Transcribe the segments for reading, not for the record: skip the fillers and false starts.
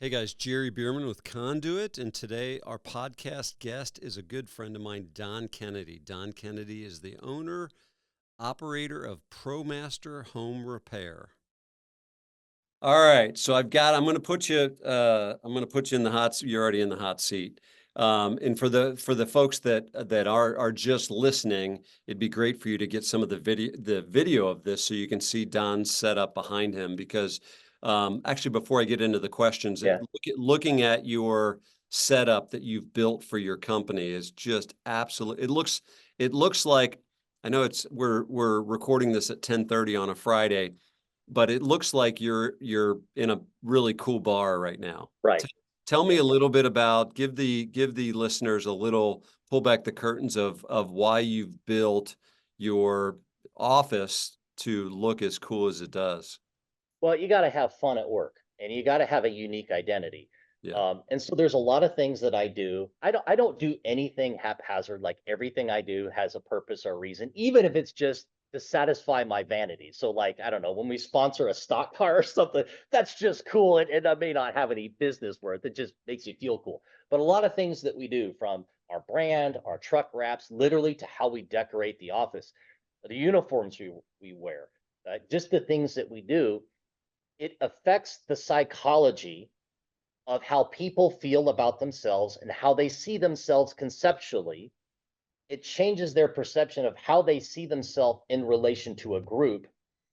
Hey guys, Jerry Beerman with Conduit, and today our podcast guest is a good friend of mine, Don Kennedy. Don Kennedy is the owner, operator of ProMaster Home Repair. All right, so I'm going to put you in the hot seat. You're already in the hot seat. And for the folks that are just listening, it'd be great for you to get some of the video of this so you can see Don's setup behind him. Because actually, before I get into the questions, Yeah. looking at your setup that you've built for your company is just absolute. It looks like, I know we're recording this at 10:30 on a Friday, but it looks like you're in a really cool bar right now. Right. Tell me Yeah. a little bit about, give the listeners a little, pull back the curtains of why you've built your office to look as cool as it does. Well, you got to have fun at work and you got to have a unique identity. Yeah. And so there's a lot of things that I do. I don't do anything haphazard. Like everything I do has a purpose or reason, even if it's just to satisfy my vanity. So like, I don't know, when we sponsor a stock car or something, that's just cool. And I may not have any business worth. It just makes you feel cool. But a lot of things that we do, from our brand, our truck wraps, literally to how we decorate the office, the uniforms we wear, just the things that we do, it affects the psychology of how people feel about themselves and how they see themselves conceptually. It changes their perception of how they see themselves in relation to a group.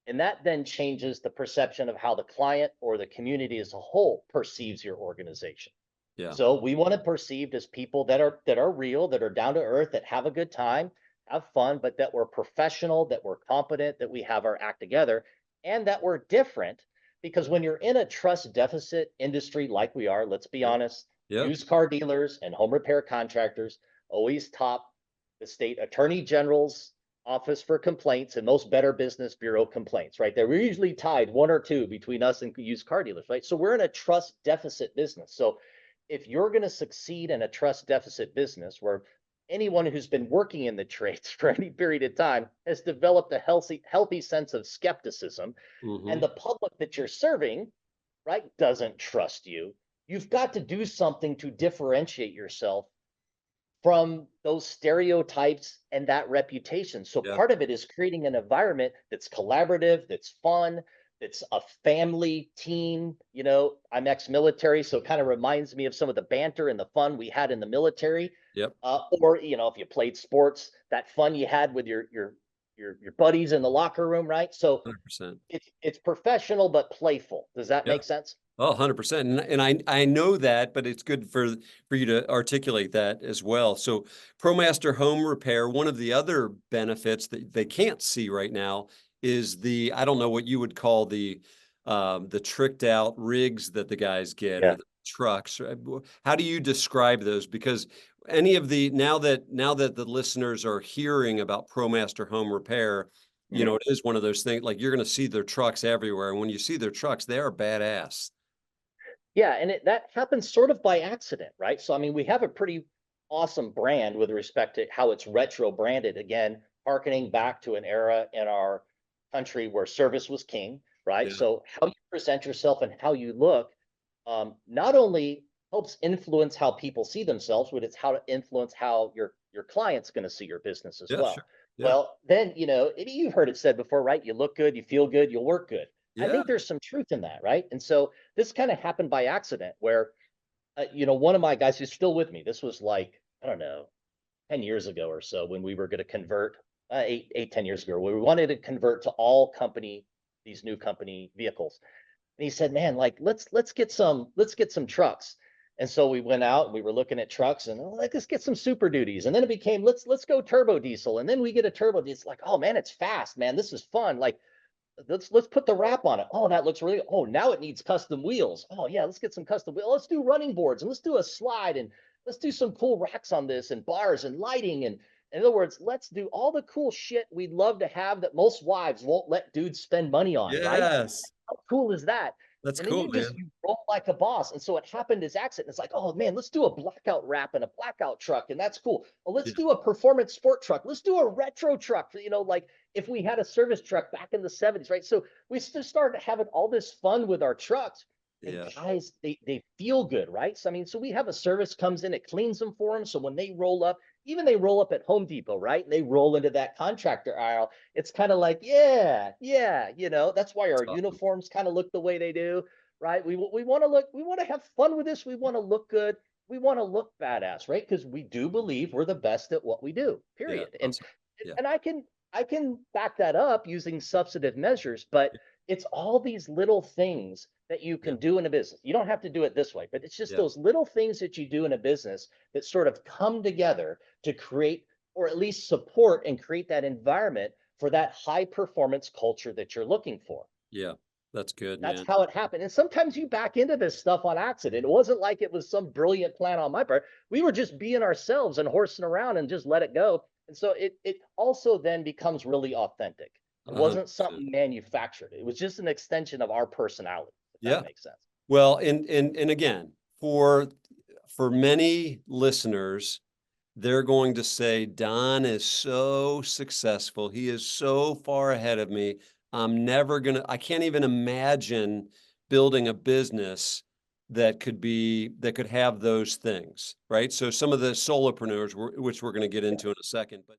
And that then changes the perception of how the client or the community as a whole perceives your organization. Yeah. So we want to perceived as people that are real, that are down to earth, that have a good time, have fun, but that we're professional, that we're competent, that we have our act together, and that we're different. Because when you're in a trust deficit industry like we are, let's be Yeah. honest, Yeah. used car dealers and home repair contractors always top the state attorney general's office for complaints and most Better Business Bureau complaints, right? They're usually tied one or two between us and used car dealers, right? So we're in a trust deficit business. So if you're going to succeed in a trust deficit business where anyone who's been working in the trades for any period of time has developed a healthy sense of skepticism, and Mm-hmm. the public that you're serving, right, doesn't trust you, you've got to do something to differentiate yourself from those stereotypes and that reputation. So Yeah. part of it is creating an environment that's collaborative, that's fun, that's a family team. I'm ex-military, so it kind of reminds me of some of the banter and the fun we had in the military. Yep. Or if you played sports, that fun you had with your buddies in the locker room, right? So 100%. it's professional but playful. Does that Yeah. make sense? Oh, 100%. And I know that, but it's good for you to articulate that as well. So ProMaster Home Repair, one of the other benefits that they can't see right now is I don't know what you would call the tricked out rigs that the guys get, or Yeah. the trucks. How do you describe those? Because now that the listeners are hearing about ProMaster Home Repair, Mhm. it is one of those things, like you're going to see their trucks everywhere. And when you see their trucks, they are badass. Yeah, and that happens sort of by accident, right? So, I mean, we have a pretty awesome brand with respect to how it's retro branded. Again, harkening back to an era in our country where service was king, right? Yeah. So, how you present yourself and how you look, not only helps influence how people see themselves, but it's how to influence how your client's going to see your business as Yeah, sure. well. Yeah. Well, then, you've heard it said before, right? You look good, you feel good, you'll work good. I Yeah. think there's some truth in that, right? And so this kind of happened by accident where, one of my guys who's still with me, this was like, I don't know, 10 years ago or so, when we were going to convert, 10 years ago, we wanted to convert to these new company vehicles. And he said, man, like, let's get some trucks. And so we went out and we were looking at trucks and, oh, let's get some super duties. And then it became, let's go turbo diesel. And then we get a turbo diesel. It's like, oh man, it's fast, man. This is fun. Like, let's put the wrap on it. Oh, that looks really. Oh, now it needs custom wheels. Oh yeah, let's get some custom wheels. Let's do running boards and let's do a slide and let's do some cool racks on this and bars and lighting, and in other words, let's do all the cool shit we'd love to have that most wives won't let dudes spend money on, right? Yes. How cool is that? That's And then cool, you man. just you roll like a boss. And so it happened as accident. It's like, oh man, let's do a blackout wrap and a blackout truck, and that's cool. Well, let's Yeah. do a performance sport truck. Let's do a retro truck. Like if we had a service truck back in the 70s, right? So we just started having all this fun with our trucks. And Yeah. guys, they feel good, right? So I mean, so we have a service comes in, it cleans them for them. So when they roll up, even they roll up at Home Depot, right? And they roll into that contractor aisle, it's kind of like, yeah, yeah, that's why That's our awesome. uniforms kind of look the way they do, right? We want to look, we want to have fun with this, we want to look good, we want to look badass, right? Because we do believe we're the best at what we do, Yeah. period. And Awesome. Yeah. and I can back that up using substantive measures, but it's all these little things that you Yeah. can do in a business. You don't have to do it this way, but it's just Yeah. those little things that you do in a business that sort of come together to create or at least support and create that environment for that high performance culture that you're looking for. Yeah. That's good, That's man. how it happened. And sometimes you back into this stuff on accident. It wasn't like it was some brilliant plan on my part. We were just being ourselves and horsing around and just let it go. And so it also then becomes really authentic. It wasn't 100%. something manufactured. It was just an extension of our personality, if that Yeah. makes sense. Well, and again, for many listeners, they're going to say, Don is so successful. He is so far ahead of me. I can't even imagine building a business that could have those things, right? So some of the solopreneurs, which we're going to get into in a second, but